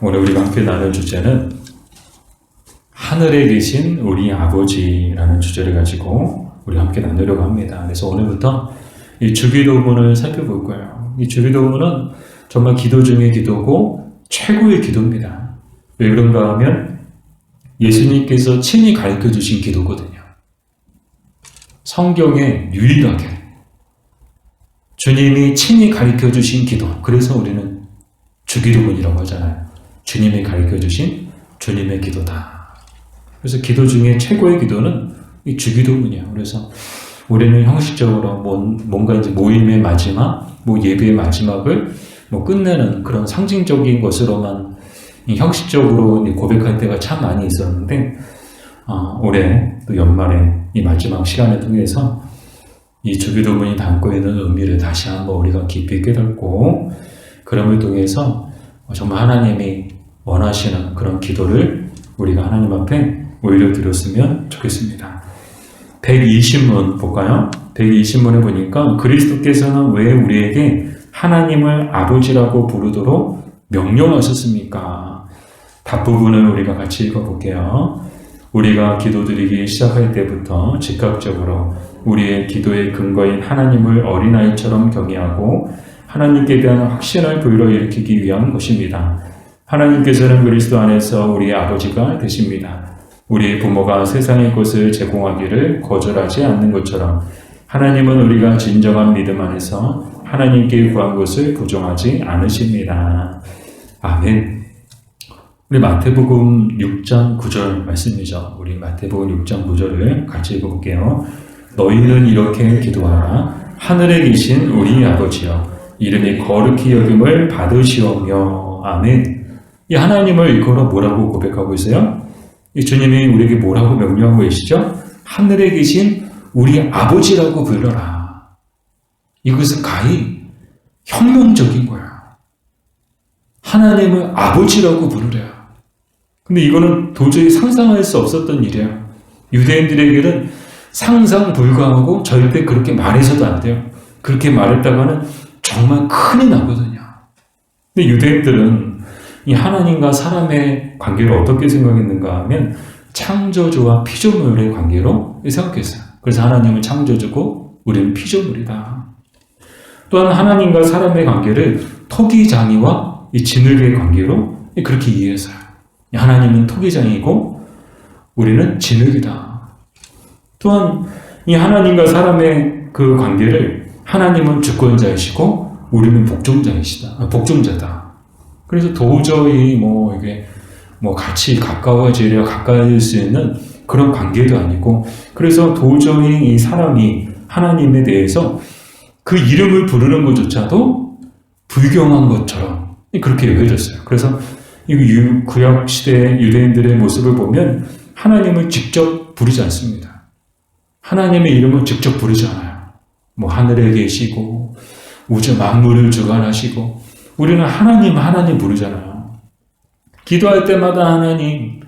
오늘 우리가 함께 나눌 주제는 하늘에 계신 우리 아버지라는 주제를 가지고 우리 함께 나누려고 합니다. 그래서 오늘부터 이 주기도문을 살펴볼 거예요. 이 주기도문은 정말 기도 중의 기도고 최고의 기도입니다. 왜 그런가 하면 예수님께서 친히 가르쳐 주신 기도거든요. 성경에 유일하게 주님이 친히 가르쳐 주신 기도. 그래서 우리는 주기도문이라고 하잖아요. 주님이 가르쳐 주신 주님의 기도다. 그래서 기도 중에 최고의 기도는 이 주기도문이에요. 그래서 우리는 형식적으로 뭔가 이제 모임의 마지막, 예배의 마지막을 끝내는 그런 상징적인 것으로만 형식적으로 고백할 때가 참 많이 있었는데, 올해 또 연말에 이 마지막 시간을 통해서 이 주기도문이 담고 있는 의미를 다시 한번 우리가 깊이 깨닫고, 그럼을 통해서 정말 하나님이 원하시는 그런 기도를 우리가 하나님 앞에 올려드렸으면 좋겠습니다. 120문 볼까요? 120문에 보니까 그리스도께서는 왜 우리에게 하나님을 아버지라고 부르도록 명령하셨습니까? 답부분을 우리가 같이 읽어볼게요. 우리가 기도드리기 시작할 때부터 즉각적으로 우리의 기도의 근거인 하나님을 어린아이처럼 경외하고 하나님께 대한 확신을 불러일으키기 위한 것입니다. 하나님께서는 그리스도 안에서 우리의 아버지가 되십니다. 우리의 부모가 세상의 것을 제공하기를 거절하지 않는 것처럼 하나님은 우리가 진정한 믿음 안에서 하나님께 구한 것을 부정하지 않으십니다. 아멘. 우리 마태복음 6장 9절 말씀이죠. 우리 마태복음 6장 9절을 같이 읽어볼게요. 너희는 이렇게 기도하라. 하늘에 계신 우리 아버지여, 이름이 거룩히 여김을 받으시오며. 아멘. 이 하나님을 일컬어 뭐라고 고백하고 있어요? 이 주님이 우리에게 뭐라고 명령하고 계시죠? 하늘에 계신 우리 아버지라고 불러라. 이것은 가히 혁명적인 거야. 하나님을 아버지라고 부르래요. 근데 이거는 도저히 상상할 수 없었던 일이에요. 유대인들에게는 상상 불가하고 절대 그렇게 말해서도 안 돼요. 그렇게 말했다가는 정말 큰일 나거든요. 근데 유대인들은 이 하나님과 사람의 관계를 어떻게 생각했는가 하면 창조주와 피조물의 관계로 생각했어요. 그래서 하나님은 창조주고 우리는 피조물이다. 또한 하나님과 사람의 관계를 토기장이와 이 진흙의 관계로 그렇게 이해했어요. 하나님은 토기장이고 우리는 진흙이다. 또한 이 하나님과 사람의 그 관계를 하나님은 주권자이시고 우리는 복종자다. 그래서 도저히 이게 같이 가까워지려 가까워질 수 있는 그런 관계도 아니고, 그래서 도저히 이 사람이 하나님에 대해서 그 이름을 부르는 것조차도 불경한 것처럼 그렇게 여겨졌어요. 그래서 이 구약 시대 유대인들의 모습을 보면 하나님을 직접 부르지 않습니다. 하나님의 이름을 직접 부르지 않아요. 하늘에 계시고 우주 만물을 주관하시고, 우리는 하나님 부르잖아요. 기도할 때마다 하나님,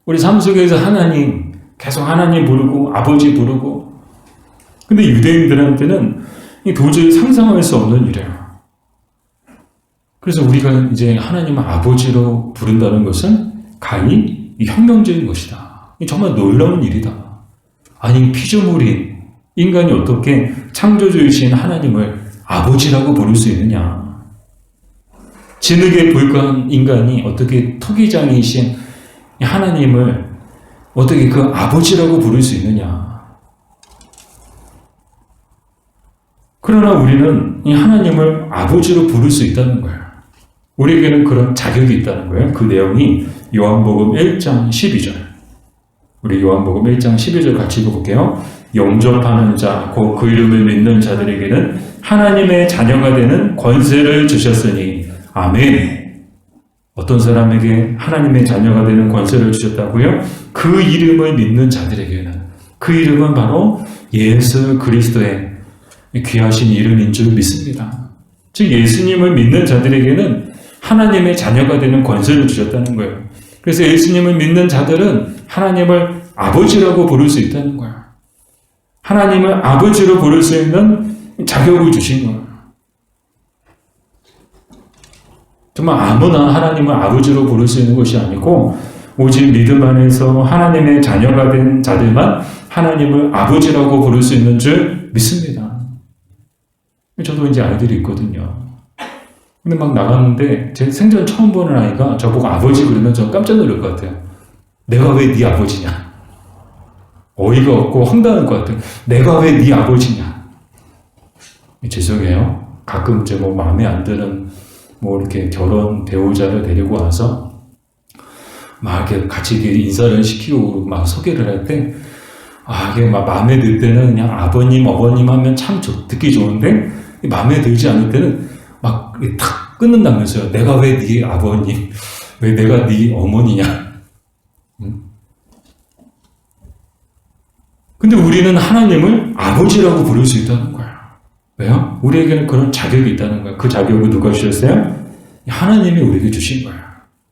우리 삶 속에서 하나님, 계속 하나님 부르고 아버지 부르고. 근데 유대인들한테는 도저히 상상할 수 없는 일이에요. 그래서 우리가 이제 하나님을 아버지로 부른다는 것은 가히 혁명적인 것이다. 정말 놀라운 일이다. 아니, 피조물인 인간이 어떻게 창조주이신 하나님을 아버지라고 부를 수 있느냐. 진흙에 불과한 인간이 어떻게 토기장이신 하나님을 어떻게 그 아버지라고 부를 수 있느냐. 그러나 우리는 이 하나님을 아버지로 부를 수 있다는 거예요. 우리에게는 그런 자격이 있다는 거예요. 그 내용이 요한복음 1장 12절. 우리 요한복음 1장 12절 같이 읽어볼게요. 영접하는 자, 곧 그 이름을 믿는 자들에게는 하나님의 자녀가 되는 권세를 주셨으니. 아멘. 어떤 사람에게 하나님의 자녀가 되는 권세를 주셨다고요? 그 이름을 믿는 자들에게는. 그 이름은 바로 예수 그리스도의 귀하신 이름인 줄 믿습니다. 즉 예수님을 믿는 자들에게는 하나님의 자녀가 되는 권세를 주셨다는 거예요. 그래서 예수님을 믿는 자들은 하나님을 아버지라고 부를 수 있다는 거예요. 하나님을 아버지로 부를 수 있는 자격을 주신 거예요. 정말 아무나 하나님을 아버지로 부를 수 있는 것이 아니고 오직 믿음 안에서 하나님의 자녀가 된 자들만 하나님을 아버지라고 부를 수 있는 줄 믿습니다. 저도 이제 아이들이 있거든요. 근데 막 나갔는데 제 생전 처음 보는 아이가 저보고 아버지 그러면 저 깜짝 놀랄 것 같아요. 내가 왜 네 아버지냐? 어이가 없고 황당할 것 같아요. 내가 왜 네 아버지냐? 죄송해요. 가끔 이제 뭐 마음에 안 드는 뭐 이렇게 결혼 배우자를 데리고 와서 막 이렇게 같이 인사를 시키고 막 소개를 할 때 이게 막 마음에 들 때는 그냥 아버님, 어머님 하면 참 듣기 좋은데 마음에 들지 않을 때는 막 탁 끊는다면서요. 내가 왜 네 아버님, 왜 내가 네 어머니냐? 근데 우리는 하나님을 아버지라고 부를 수 있다는 거야. 왜요? 우리에게는 그런 자격이 있다는 거야. 그 자격을 누가 주셨어요? 하나님이 우리에게 주신 거야.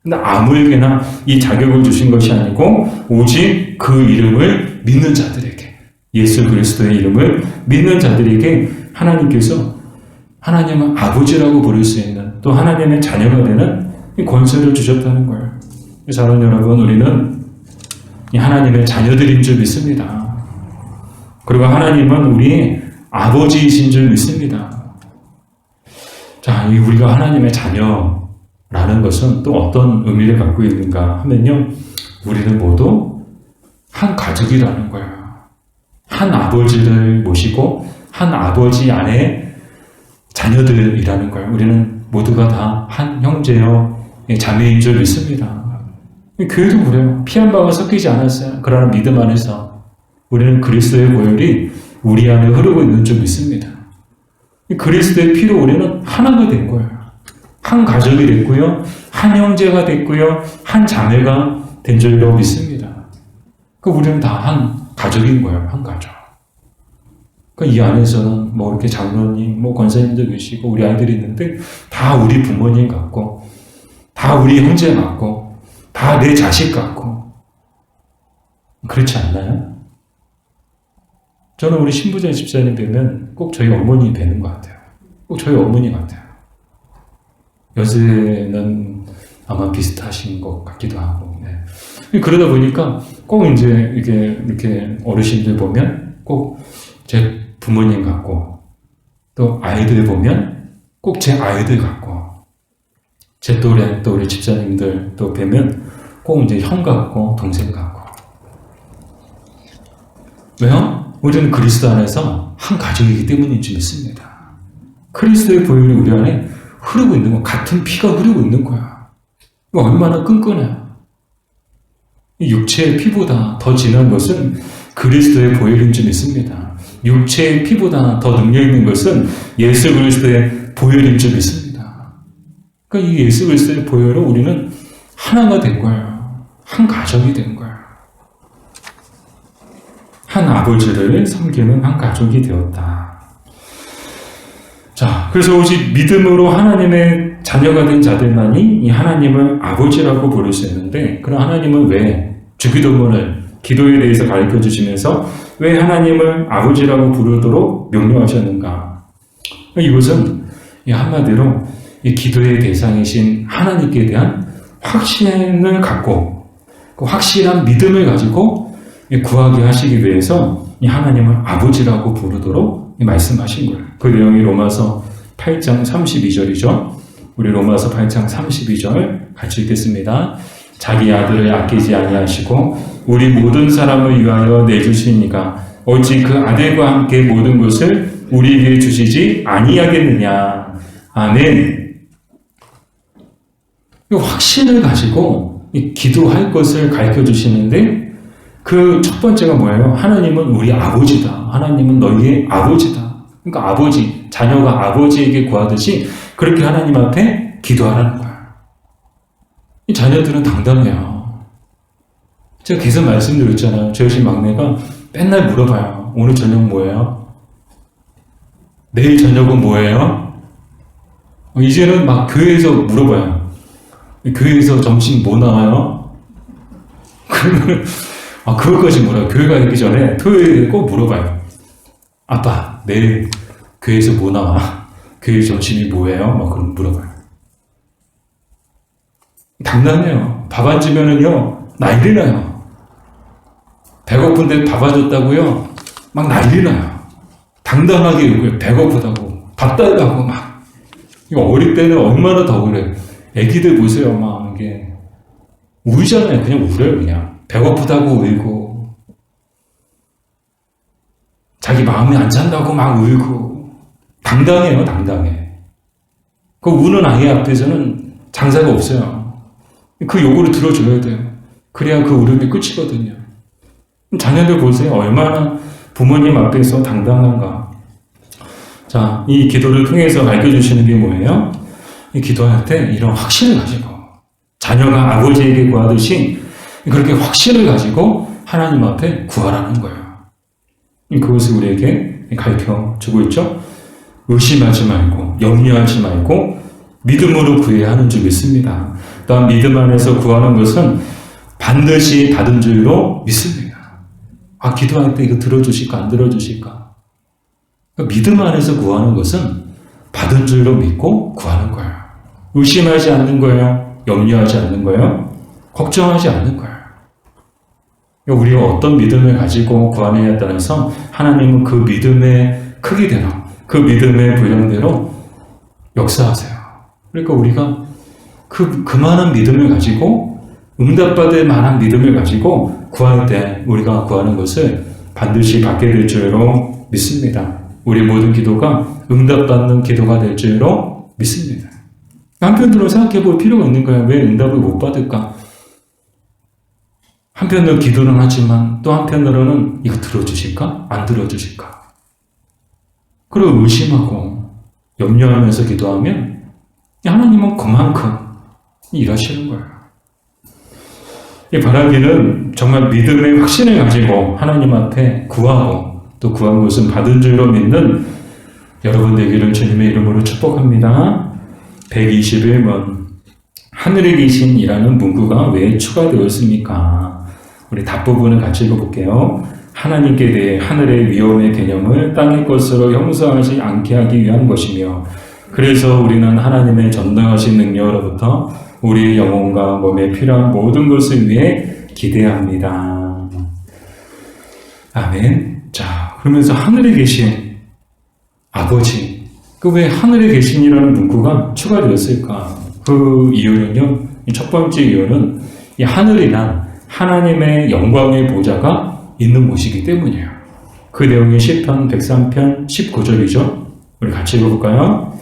근데 아무에게나 이 자격을 주신 것이 아니고 오직 그 이름을 믿는 자들에게, 예수 그리스도의 이름을 믿는 자들에게 하나님께서 하나님은 아버지라고 부를 수 있는, 또 하나님의 자녀가 되는 이 권세를 주셨다는 거예요. 사랑하는 여러분, 우리는 이 하나님의 자녀들인 줄 믿습니다. 그리고 하나님은 우리의 아버지이신 줄 믿습니다. 자, 우리가 하나님의 자녀라는 것은 또 어떤 의미를 갖고 있는가 하면요, 우리는 모두 한 가족이라는 거예요. 한 아버지를 모시고 한 아버지 안에 자녀들이라는 거예요. 우리는 모두가 다 한 형제요 자매인 줄 믿습니다. 교회도 그래요. 피 한 방울 섞이지 않았어요. 그러나 믿음 안에서 우리는 그리스도의 보혈이 우리 안에 흐르고 있는 줄 믿습니다. 그리스도의 피로 우리는 하나가 된 거예요. 한 가족이 됐고요, 한 형제가 됐고요, 한 자매가 된 줄로 믿습니다. 우리는 다 한 가족인 거예요. 한 가족. 이 안에서는 뭐 이렇게 장로님, 뭐 권사님도 계시고 우리 아이들이 있는데 다 우리 부모님 같고, 다 우리 형제 같고, 다 내 자식 같고, 그렇지 않나요? 저는 우리 신부전 집사님 뵈면 꼭 저희 어머니 뵈는 것 같아요. 꼭 저희 어머니 같아요. 연세는 아마 비슷하신 것 같기도 하고, 네. 그러다 보니까 꼭 이제 이렇게 어르신들 보면 꼭 제 부모님 같고, 또 아이들 보면 꼭 제 아이들 같고, 제 또래 또 우리 집사님들 또 뵈면 꼭 이제 형 같고 동생 같고. 왜요? 우리는 그리스도 안에서 한 가족이기 때문인 줄 믿습니다. 그리스도의 보혈이 우리 안에 흐르고 있는 거, 같은 피가 흐르고 있는 거야. 이거 얼마나 끈끈해요. 육체의 피보다 더 진한 것은 그리스도의 보혈인 줄 믿습니다. 육체의 피보다 더 능력 있는 것은 예수 그리스도의 보혈인 줄 믿습니다. 그러니까 이 예수 그리스도의 보혈로 우리는 하나가 된 거예요. 한 가족이 된 거예요. 한 아버지를 섬기는 한 가족이 되었다. 자, 그래서 오직 믿음으로 하나님의 자녀가 된 자들만이 이 하나님을 아버지라고 부를 수 있는데, 그럼 하나님은 왜 주기도문을, 기도에 대해서 가르쳐 주시면서 왜 하나님을 아버지라고 부르도록 명령하셨는가? 이것은 한마디로 이 기도의 대상이신 하나님께 대한 확신을 갖고, 그 확실한 믿음을 가지고 구하게 하시기 위해서 이 하나님을 아버지라고 부르도록 말씀하신 거예요. 그 내용이 로마서 8장 32절이죠. 우리 로마서 8장 32절 같이 읽겠습니다. 자기 아들을 아끼지 아니하시고 우리 모든 사람을 위하여 내주시니까 어찌 그 아들과 함께 모든 것을 우리에게 주시지 아니하겠느냐. 아멘. 이 확신을 가지고 기도할 것을 가르쳐 주시는데, 그 첫 번째가 뭐예요? 하나님은 우리 아버지다. 하나님은 너희의 아버지다. 그러니까 아버지, 자녀가 아버지에게 구하듯이 그렇게 하나님 앞에 기도하라는 거야. 이 자녀들은 당당해요. 제가 계속 말씀드렸잖아요. 저희 집 막내가 맨날 물어봐요. 오늘 저녁 뭐예요? 내일 저녁은 뭐예요? 이제는 막 교회에서 물어봐요. 교회에서 점심 뭐 나와요? 그러면 그것까지 물어요. 교회 가기 전에 토요일에 꼭 물어봐요. 아빠, 내일 교회에서 뭐 나와? 교회 점심이 뭐예요? 막 그럼 물어봐요. 당당해요. 밥 안 주면은요, 난리 나요. 배고픈데 밥 안 줬다고요? 막 난리 나요. 당당하게 이러고요. 배고프다고. 밥 달라고 막. 이거 어릴 때는 얼마나 더 그래. 애기들 보세요. 막 이게. 울잖아요. 그냥 울어요. 그냥. 배고프다고 울고. 자기 마음이 안 찬다고 막 울고. 당당해요. 당당해. 그 우는 아이 앞에서는 장사가 없어요. 그 요구를 들어줘야 돼요. 그래야 그 울음이 끝이거든요. 자녀들 보세요. 얼마나 부모님 앞에서 당당한가. 자, 이 기도를 통해서 알려주시는 게 뭐예요? 이 기도할 때 이런 확신을 가지고 자녀가 아버지에게 구하듯이 그렇게 확신을 가지고 하나님 앞에 구하라는 거예요. 그것을 우리에게 가르쳐주고 있죠. 의심하지 말고 염려하지 말고 믿음으로 구해야 하는 줄 믿습니다. 또한 믿음 안에서 구하는 것은 반드시 받은 줄로 믿습니다. 아, 기도할 때 이거 들어주실까 안 들어주실까? 그러니까 믿음 안에서 구하는 것은 받은 줄로 믿고 구하는 거예요. 의심하지 않는 거예요. 염려하지 않는 거예요. 걱정하지 않는 거예요. 그러니까 우리가 어떤 믿음을 가지고 구하느냐에 따라서 하나님은 그 믿음의 크기대로 그 믿음의 분량대로 역사하세요. 그러니까 우리가 그만한 믿음을 가지고 응답받을 만한 믿음을 가지고 구할 때 우리가 구하는 것을 반드시 받게 될 줄로 믿습니다. 우리 모든 기도가 응답받는 기도가 될 줄로 믿습니다. 한편으로 생각해 볼 필요가 있는 거예요. 왜 응답을 못 받을까? 한편으로 기도는 하지만 또 한편으로는 이거 들어주실까? 안 들어주실까? 그리고 의심하고 염려하면서 기도하면 하나님은 그만큼 일하시는 거예요. 이 바라기는 정말 믿음의 확신을 가지고 하나님 앞에 구하고 또 구한 것은 받은 줄로 믿는 여러분 되기를 주님의 이름으로 축복합니다. 121번 하늘에 계신이라는 문구가 왜 추가되었습니까? 우리 답 부분을 같이 읽어볼게요. 하나님께 대해 하늘의 위엄의 개념을 땅의 것으로 형성하지 않게 하기 위한 것이며 그래서 우리는 하나님의 전능하신 능력으로부터 우리의 영혼과 몸에 필요한 모든 것을 위해 기대합니다. 아멘. 자, 그러면서 하늘에 계신 아버지, 그 왜 하늘에 계신이라는 문구가 추가되었을까? 그 이유는요, 첫 번째 이유는 이 하늘이란 하나님의 영광의 보좌가 있는 곳이기 때문이에요. 그 내용이 시편 103편 19절이죠. 우리 같이 읽어볼까요?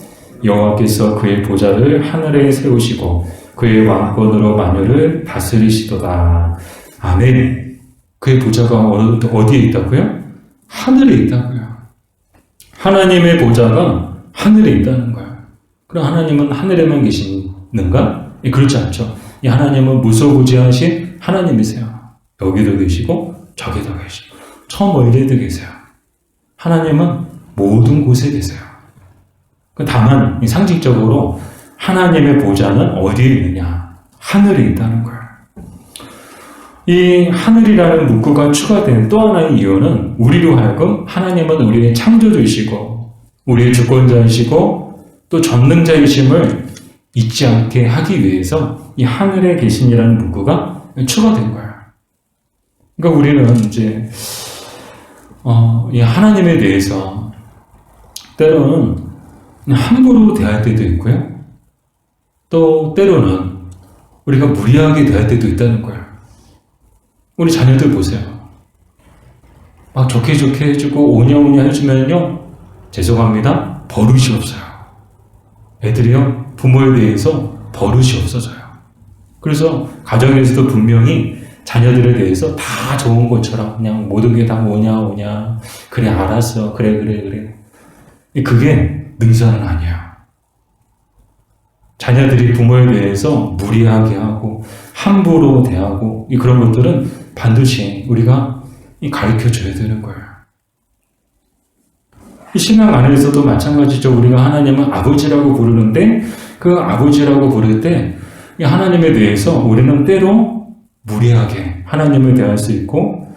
여호와께서 그의 보좌를 하늘에 세우시고 그의 왕권으로 만유를 다스리시도다. 아멘. 그의 보좌가 어디에 있다고요? 하늘에 있다고요. 하나님의 보좌가 하늘에 있다는 거예요. 그럼 하나님은 하늘에만 계시는가? 그렇지 않죠. 이 하나님은 무소부지하신 하나님이세요. 여기도 계시고 저기도 계시고 저 멀리도 계세요. 하나님은 모든 곳에 계세요. 다만 상징적으로 하나님의 보좌는 어디에 있느냐? 하늘에 있다는 거예요. 이 하늘이라는 문구가 추가된 또 하나의 이유는 우리로 하여금 하나님은 우리의 창조주이시고 우리의 주권자이시고 또 전능자이심을 잊지 않게 하기 위해서 이 하늘에 계신이라는 문구가 추가된 거예요. 그러니까 우리는 이제 이 하나님에 대해서 때로는 함부로 대할 때도 있고요. 또 때로는 우리가 무리하게 대할 때도 있다는 거예요. 우리 자녀들 보세요. 막 좋게 해주고 오냐오냐 해주면요. 죄송합니다. 버릇이 없어요. 애들이요. 부모에 대해서 버릇이 없어져요. 그래서 가정에서도 분명히 자녀들에 대해서 다 좋은 것처럼 그냥 모든 게 다 오냐 그래 알았어 그래 그게 능사는 아니에요. 자녀들이 부모에 대해서 무리하게 하고 함부로 대하고 그런 것들은 반드시 우리가 가르쳐줘야 되는 거예요. 이 신앙 안에서도 마찬가지죠. 우리가 하나님은 아버지라고 부르는데 그 아버지라고 부를 때 이 하나님에 대해서 우리는 때로 무리하게 하나님을 대할 수 있고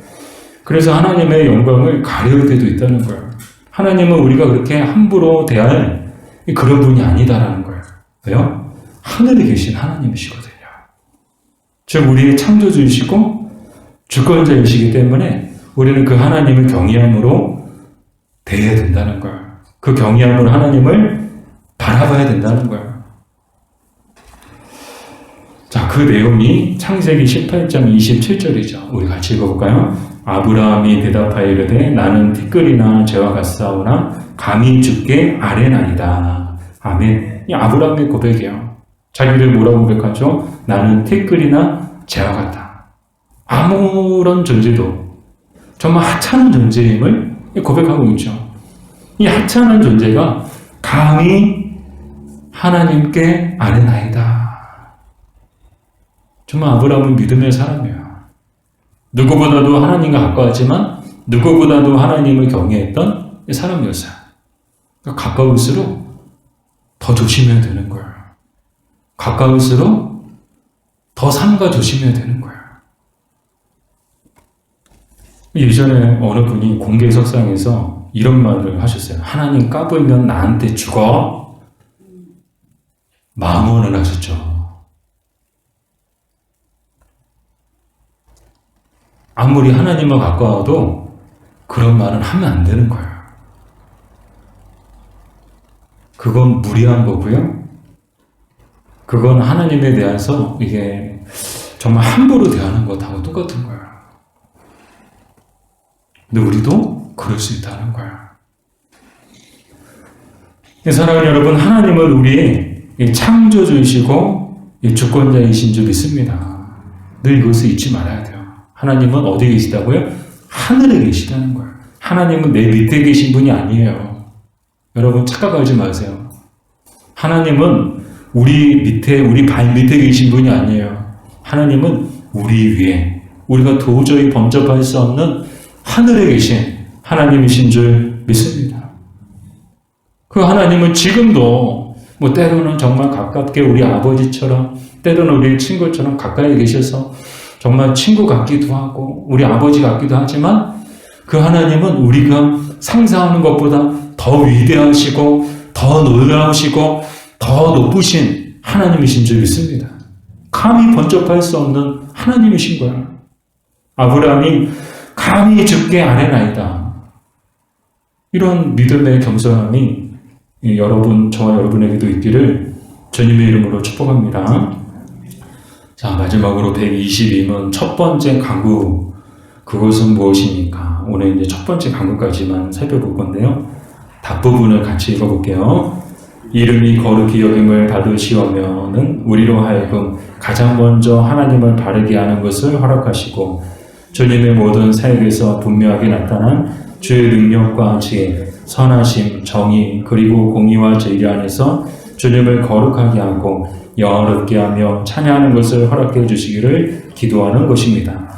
그래서 하나님의 영광을 가려울 때도 있다는 거예요. 하나님은 우리가 그렇게 함부로 대할 그런 분이 아니다라는 거예요. 왜요? 하늘에 계신 하나님이시거든요. 즉 우리의 창조주이시고 주권자이시기 때문에 우리는 그 하나님을 경외함으로 대해야 된다는 거예요. 그 경외함으로 하나님을 바라봐야 된다는 거예요. 자, 그 내용이 창세기 18장 27절이죠. 우리 같이 읽어볼까요? 아브라함이 대답하여 이르되 나는 티끌이나 재와 같사오나 감히 주께 아뢰나이다. 아멘. 이 아브라함의 고백이에요. 자기를 뭐라고 고백하죠? 나는 티끌이나 재와 같다. 아무런 존재도 정말 하찮은 존재임을 고백하고 있죠. 이 하찮은 존재가 감히 하나님께 아뢰나이다. 정말 아브라함은 믿음의 사람이에요. 누구보다도 하나님과 가까웠지만 누구보다도 하나님을 경외했던 사람이었어요. 그러니까 가까울수록 더 조심해야 되는 거예요. 가까울수록 더 삼가 조심해야 되는 거예요. 예전에 어느 분이 공개 석상에서 이런 말을 하셨어요. 하나님 까불면 나한테 죽어. 망언을 하셨죠. 아무리 하나님과 가까워도 그런 말은 하면 안 되는 거예요. 그건 무리한 거고요. 그건 하나님에 대해서 이게 정말 함부로 대하는 것하고 똑같은 거예요. 근데 우리도 그럴 수 있다는 거예요. 사랑하는 여러분, 하나님은 우리의 창조주이시고 주권자이신 줄 믿습니다. 늘 이것을 잊지 말아야 돼요. 하나님은 어디에 계시다고요? 하늘에 계시다는 거예요. 하나님은 내 밑에 계신 분이 아니에요. 여러분 착각하지 마세요. 하나님은 우리 밑에, 우리 발 밑에 계신 분이 아니에요. 하나님은 우리 위에, 우리가 도저히 범접할 수 없는 하늘에 계신 하나님이신 줄 믿습니다. 그 하나님은 지금도 때로는 정말 가깝게 우리 아버지처럼, 때로는 우리 친구처럼 가까이 계셔서 정말 친구 같기도 하고 우리 아버지 같기도 하지만 그 하나님은 우리가 상상하는 것보다 더 위대하시고 더 놀라우시고 더 높으신 하나님이신 줄 믿습니다. 감히 번쩍할 수 없는 하나님이신 거예요. 아브라함이 감히 주께 아뢰나이다. 이런 믿음의 겸손함이 여러분, 저와 여러분에게도 있기를 주님의 이름으로 축복합니다. 자, 마지막으로 122문 첫 번째 강구, 그것은 무엇입니까? 오늘 이제 첫 번째 강구까지만 살펴볼 건데요. 답부분을 같이 읽어볼게요. 이름이 거룩히 여김을 받으시오면은 우리로 하여금 가장 먼저 하나님을 바르게 하는 것을 허락하시고 주님의 모든 사역에서 분명하게 나타난 주의 능력과 지혜, 선하심, 정의, 그리고 공의와 진리 안에서 주님을 거룩하게 하고 영화롭게 하며 찬양하는 것을 허락해 주시기를 기도하는 것입니다.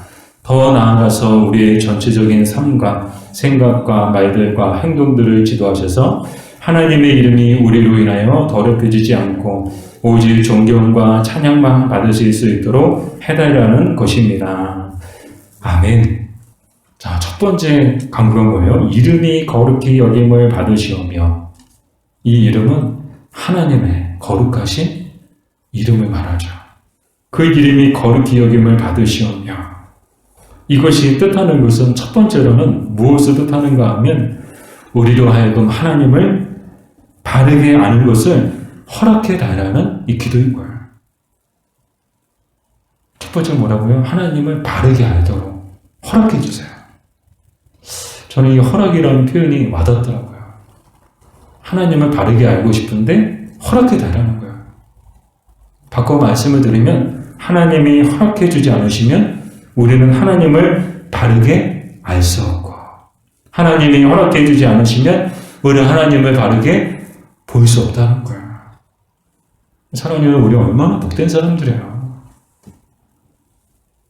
더 나아가서 우리의 전체적인 삶과 생각과 말들과 행동들을 지도하셔서 하나님의 이름이 우리로 인하여 더럽혀지지 않고 오직 존경과 찬양만 받으실 수 있도록 해달라는 것입니다. 아멘. 자, 첫 번째 강구가 뭐예요? 이름이 거룩히 여김을 받으시오며, 이 이름은 하나님의 거룩하신 이름을 말하죠. 그 이름이 거룩히 여김을 받으시오며, 이것이 뜻하는 것은 첫 번째로는 무엇을 뜻하는가 하면 우리로 하여금 하나님을 바르게 아는 것을 허락해 달라는 이 기도인 거예요. 첫 번째 뭐라고요? 하나님을 바르게 알도록 허락해 주세요. 저는 이 허락이라는 표현이 와닿더라고요. 하나님을 바르게 알고 싶은데 허락해 달라는 거예요. 바꿔 말씀을 드리면 하나님이 허락해 주지 않으시면 우리는 하나님을 바르게 알 수 없고, 하나님이 허락해 주지 않으시면 우리는 하나님을 바르게 볼 수 없다는 거예요. 사랑하는 여러분, 우리 얼마나 복된 사람들이에요.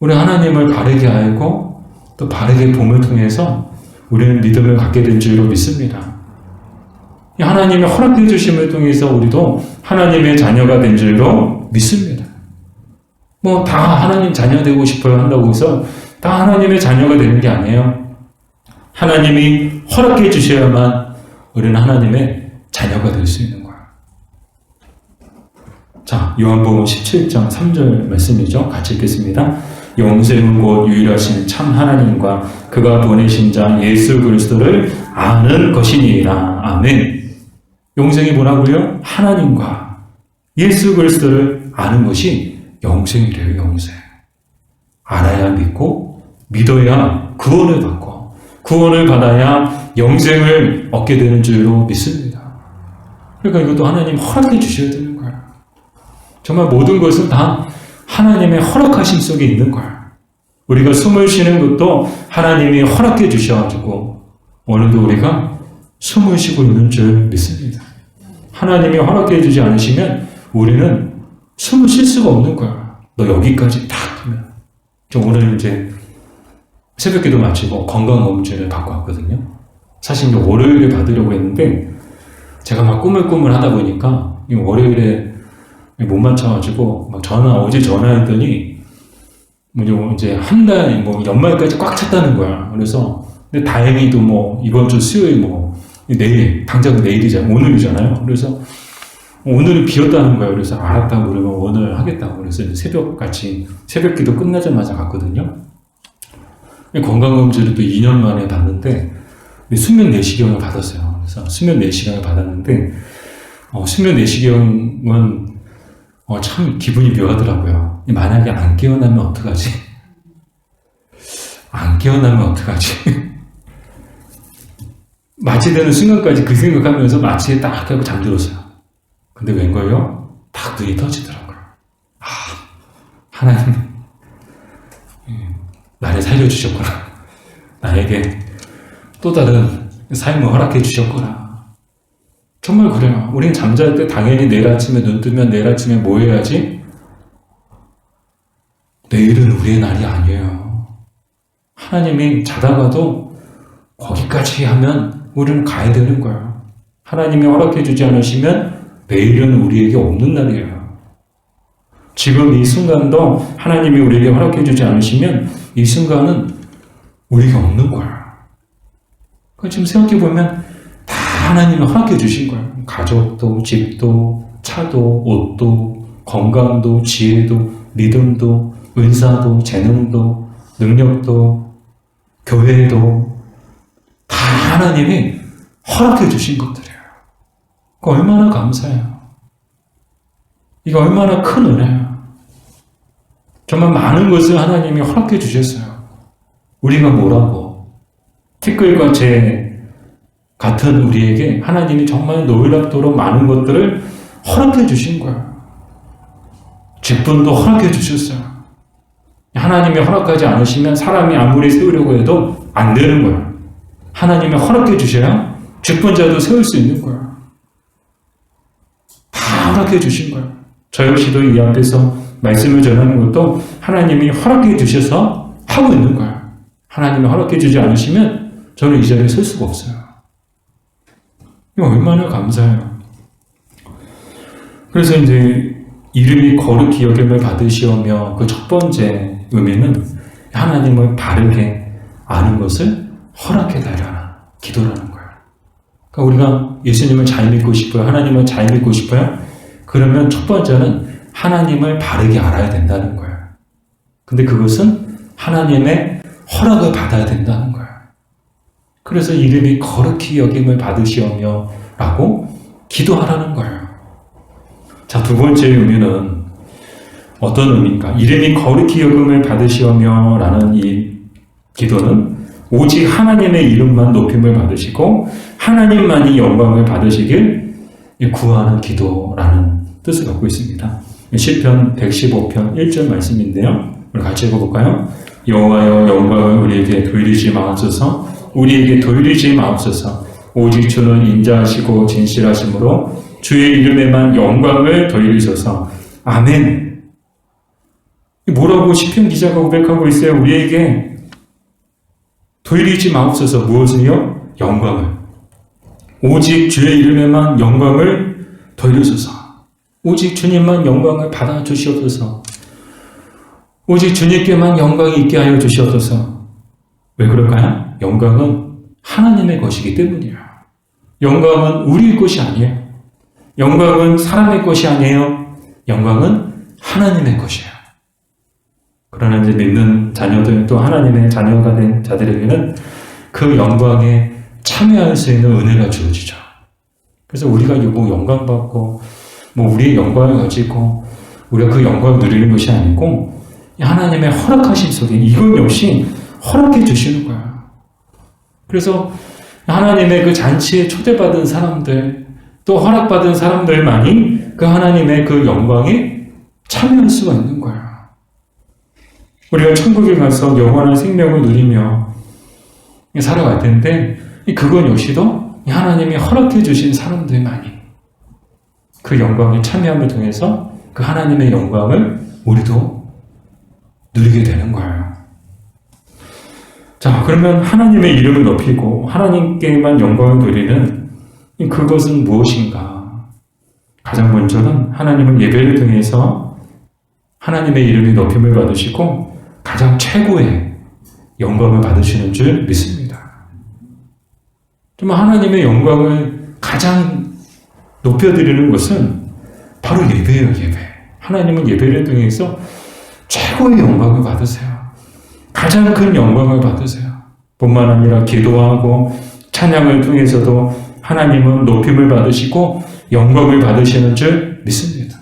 우리 하나님을 바르게 알고 또 바르게 봄을 통해서 우리는 믿음을 갖게 된 줄로 믿습니다. 하나님의 허락해 주심을 통해서 우리도 하나님의 자녀가 된 줄로 믿습니다. 다 하나님 자녀 되고 싶어요 한다고 해서 다 하나님의 자녀가 되는 게 아니에요. 하나님이 허락해 주셔야만 우리는 하나님의 자녀가 될 수 있는 거예요. 자, 요한복음 17장 3절 말씀이죠. 같이 읽겠습니다. 영생은 곧 유일하신 참 하나님과 그가 보내신 자 예수 그리스도를 아는 것이니라. 아멘. 영생이 뭐라고요? 하나님과 예수 그리스도를 아는 것이 영생이래요. 영생. 알아야 믿고 믿어야 구원을 받고 구원을 받아야 영생을 얻게 되는 줄로 믿습니다. 그러니까 이것도 하나님 허락해 주셔야 되는 거예요. 정말 모든 것은 다 하나님의 허락하심 속에 있는 거예요. 우리가 숨을 쉬는 것도 하나님이 허락해 주셔가지고 오늘도 우리가 숨을 쉬고 있는 줄 믿습니다. 하나님이 허락해 주지 않으시면 우리는 숨을 쉴 수가 없는 거야. 너 여기까지 딱 하면. 저 오늘 이제 새벽기도 마치고 건강검진을 받고 왔거든요. 사실 이제 월요일에 받으려고 했는데 제가 막 꾸물꾸물 하다 보니까 월요일에 못 맞춰가지고 막 어제 전화했더니 이제 한 달 연말까지 꽉 찼다는 거야. 그래서 근데 다행히도 이번 주 수요일 내일 당장 내일이잖아요. 오늘이잖아요. 그래서 오늘은 비었다는 거예요. 그래서 알았다고 그러면 오늘 하겠다고 그래서 새벽기도 끝나자마자 갔거든요. 건강검진을 또 2년 만에 받는데 수면 내시경을 받았어요. 그래서 수면 내시경을 받았는데 수면 내시경은 참 기분이 묘하더라고요. 만약에 안 깨어나면 어떡하지? 안 깨어나면 어떡하지? 마취되는 순간까지 그 생각하면서 마취에 딱 하고 잠들었어요. 근데 웬걸요? 딱 눈이 떠지더라고요. 하나님 나를 살려주셨구나. 나에게 또 다른 삶을 허락해 주셨구나. 정말 그래요. 우리는 잠잘 때 당연히 내일 아침에 눈 뜨면 내일 아침에 뭐 해야지? 내일은 우리의 날이 아니에요. 하나님이 자다가도 거기까지 하면 우리는 가야 되는 거예요. 하나님이 허락해 주지 않으시면 내일은 우리에게 없는 날이에요. 지금 이 순간도 하나님이 우리에게 허락해 주지 않으시면 이 순간은 우리가 없는 거예요. 그러니까 지금 생각해보면 다 하나님이 허락해 주신 거예요. 가족도, 집도, 차도, 옷도, 건강도, 지혜도, 믿음도, 은사도, 재능도, 능력도, 교회도 다 하나님이 허락해 주신 것들이에요. 얼마나 감사해요. 이거 얼마나 큰 은혜예요. 정말 많은 것을 하나님이 허락해 주셨어요. 우리가 뭐라고 티끌과 재 같은 우리에게 하나님이 정말 놀랍도록 많은 것들을 허락해 주신 거예요. 직분도 허락해 주셨어요. 하나님이 허락하지 않으시면 사람이 아무리 세우려고 해도 안 되는 거예요. 하나님이 허락해 주셔야 직분자도 세울 수 있는 거예요. 다 허락해 주신 거예요. 저 역시도 이 앞에서 말씀을 전하는 것도 하나님이 허락해 주셔서 하고 있는 거예요. 하나님이 허락해 주지 않으시면 저는 이 자리에 설 수가 없어요. 이거 얼마나 감사해요. 그래서 이제 이름이 거룩히 여김을 받으시오며 그 첫 번째 의미는 하나님을 바르게 아는 것을 허락해 달라는 기도라는 거예요. 그러니까 우리가 예수님을 잘 믿고 싶어요. 하나님을 잘 믿고 싶어요. 그러면 첫 번째는 하나님을 바르게 알아야 된다는 거예요. 근데 그것은 하나님의 허락을 받아야 된다는 거예요. 그래서 이름이 거룩히 여김을 받으시오며 라고 기도하라는 거예요. 자, 두 번째 의미는 어떤 의미인가? 이름이 거룩히 여김을 받으시오며 라는 이 기도는 오직 하나님의 이름만 높임을 받으시고 하나님만이 영광을 받으시길 구하는 기도라는 뜻을 갖고 있습니다. 시편 115편 1절 말씀인데요. 우리 같이 읽어볼까요? 여호와여 영광을 우리에게 돌리지 마옵소서. 우리에게 돌리지 마옵소서. 오직 주는 인자하시고 진실하심으로 주의 이름에만 영광을 돌리소서. 아멘. 뭐라고 시편 기자가 고백하고 있어요? 우리에게 돌리지 마옵소서. 무엇을요? 영광을. 오직 주의 이름에만 영광을 돌리소서. 오직 주님만 영광을 받아 주시옵소서. 오직 주님께만 영광이 있게 하여 주시옵소서. 왜 그럴까요? 영광은 하나님의 것이기 때문이에요. 영광은 우리의 것이 아니에요. 영광은 사람의 것이 아니에요. 영광은 하나님의 것이에요. 그러나 이제 믿는 자녀들, 또 하나님의 자녀가 된 자들에게는 그 영광에 참여할 수 있는 은혜가 주어지죠. 그래서 우리가 뭐 영광받고 뭐 우리의 영광을 가지고 우리가 그 영광을 누리는 것이 아니고 하나님의 허락하심 속에 이건 역시 허락해 주시는 거예요. 그래서 하나님의 그 잔치에 초대받은 사람들, 또 허락받은 사람들만이 그 하나님의 그 영광에 참여할 수가 있는 거예요. 우리가 천국에 가서 영원한 생명을 누리며 살아갈 텐데 그건 역시도 하나님이 허락해 주신 사람들만이 그 영광에 참여함을 통해서 그 하나님의 영광을 우리도 누리게 되는 거예요. 자, 그러면 하나님의 이름을 높이고 하나님께만 영광을 누리는 그것은 무엇인가? 가장 먼저는 하나님은 예배를 통해서 하나님의 이름이 높임을 받으시고 가장 최고의 영광을 받으시는 줄 믿습니다. 정말 하나님의 영광을 가장 높여드리는 것은 바로 예배예요, 예배. 하나님은 예배를 통해서 최고의 영광을 받으세요. 가장 큰 영광을 받으세요. 뿐만 아니라 기도하고 찬양을 통해서도 하나님은 높임을 받으시고 영광을 받으시는 줄 믿습니다.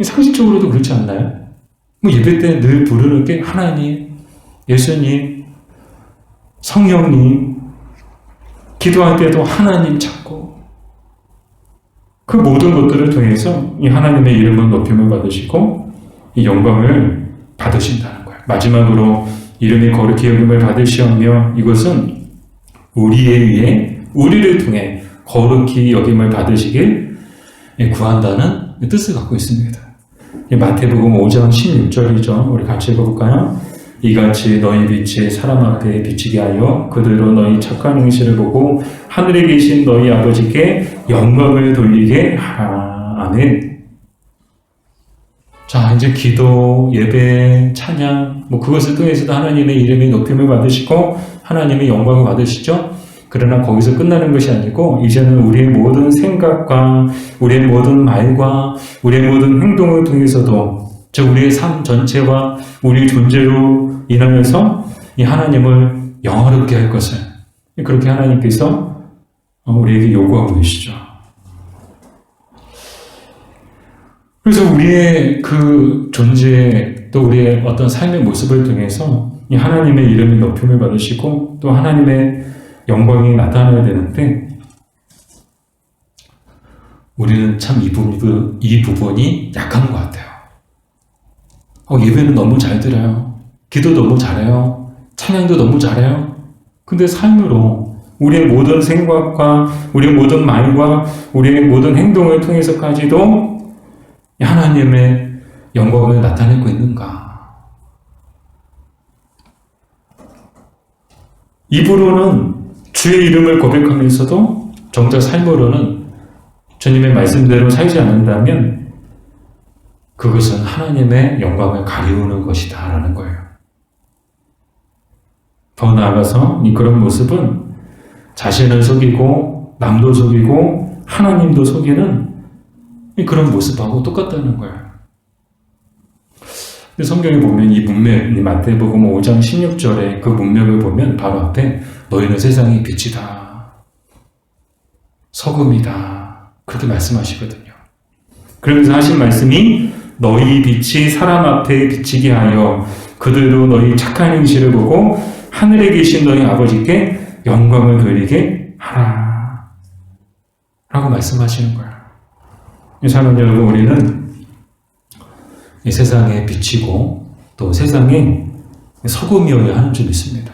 상식적으로도 그렇지 않나요? 뭐 예배 때 늘 부르는 게 하나님, 예수님, 성령님, 기도할 때도 하나님 찾고 그 모든 것들을 통해서 이 하나님의 이름은 높임을 받으시고 이 영광을 받으신다는 거예요. 마지막으로 이름이 거룩히 여김을 받으시며 이것은 우리에 의해 우리를 통해 거룩히 여김을 받으시길 구한다는 뜻을 갖고 있습니다. 마태복음 5장 16절이죠. 우리 같이 읽어볼까요? 이같이 너희 빛이 사람 앞에 비치게 하여 그대로 너희 착한 행실을 보고 하늘에 계신 너희 아버지께 영광을 돌리게 하라. 아멘. 자, 이제 기도, 예배, 찬양, 그것을 통해서도 하나님의 이름이 높임을 받으시고 하나님의 영광을 받으시죠. 그러나 거기서 끝나는 것이 아니고 이제는 우리의 모든 생각과 우리의 모든 말과 우리의 모든 행동을 통해서도 즉 우리의 삶 전체와 우리 존재로 인하여서 이 하나님을 영화롭게 할 것을 그렇게 하나님께서 우리에게 요구하고 계시죠. 그래서 우리의 그 존재 또 우리의 어떤 삶의 모습을 통해서 이 하나님의 이름이 높임을 받으시고 또 하나님의 영광이 나타나야 되는데 우리는 참 이 부분이 약한 것 같아요. 예배는 너무 잘 드려요. 기도 너무 잘해요. 찬양도 너무 잘해요. 근데 삶으로 우리의 모든 생각과 우리의 모든 말과 우리의 모든 행동을 통해서까지도 하나님의 영광을 나타내고 있는가? 입으로는 주의 이름을 고백하면서도 정작 삶으로는 주님의 말씀대로 살지 않는다면 그것은 하나님의 영광을 가리우는 것이다 라는 거예요. 더 나아가서 그런 모습은 자신을 속이고 남도 속이고 하나님도 속이는 그런 모습하고 똑같다는 거예요. 근데 성경에 보면 이 문맥, 이 마태복음 5장 16절에 그 문맥을 보면 바로 앞에 너희는 세상의 빛이다. 소금이다. 그렇게 말씀하시거든요. 그러면서 하신 말씀이 너희 빛이 사람 앞에 비치게 하여 그들도 너희 착한 행실을 보고 하늘에 계신 너희 아버지께 영광을 돌리게 하라. 라고 말씀하시는 거예요. 사랑하는 여러분, 우리는 이 세상에 비치고 또 세상에 소금이어야 하는 줄 믿습니다.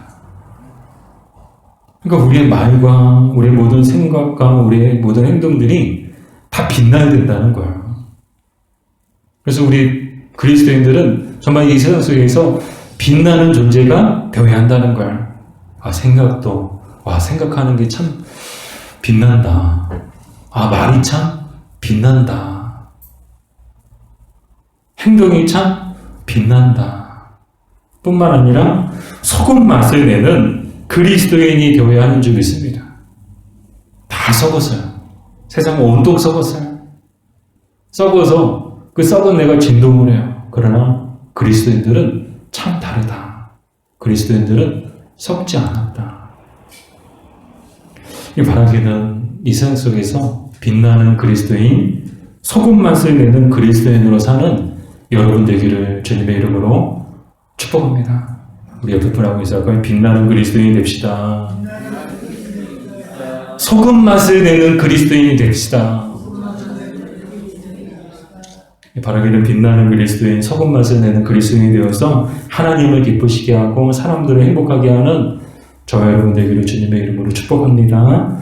그러니까 우리의 말과 우리의 모든 생각과 우리의 모든 행동들이 다 빛나야 된다는 거예요. 그래서 우리 그리스도인들은 정말 이 세상 속에서 빛나는 존재가 되어야 한다는 거예요. 생각도, 생각하는 게 참 빛난다. 말이 참 빛난다. 행동이 참 빛난다. 뿐만 아니라 소금 맛을 내는 그리스도인이 되어야 하는 줄 믿습니다. 다 썩었어요. 세상 온통 썩었어요. 썩어서 그 썩은 내가 진동을 해요. 그러나 그리스도인들은 참 다르다. 그리스도인들은 썩지 않았다. 이 바라기는 이 세상 속에서 빛나는 그리스도인, 소금 맛을 내는 그리스도인으로 사는 여러분 되기를 주님의 이름으로 축복합니다. 우리 옆에 분하고 있어요. 빛나는 그리스도인이 됩시다. 소금 맛을 내는 그리스도인이 됩시다. 바라기는 빛나는 그리스도인, 소금 맛을 내는 그리스도인이 되어서 하나님을 기쁘시게 하고 사람들을 행복하게 하는 저와 여러분 되기를 주님의 이름으로 축복합니다.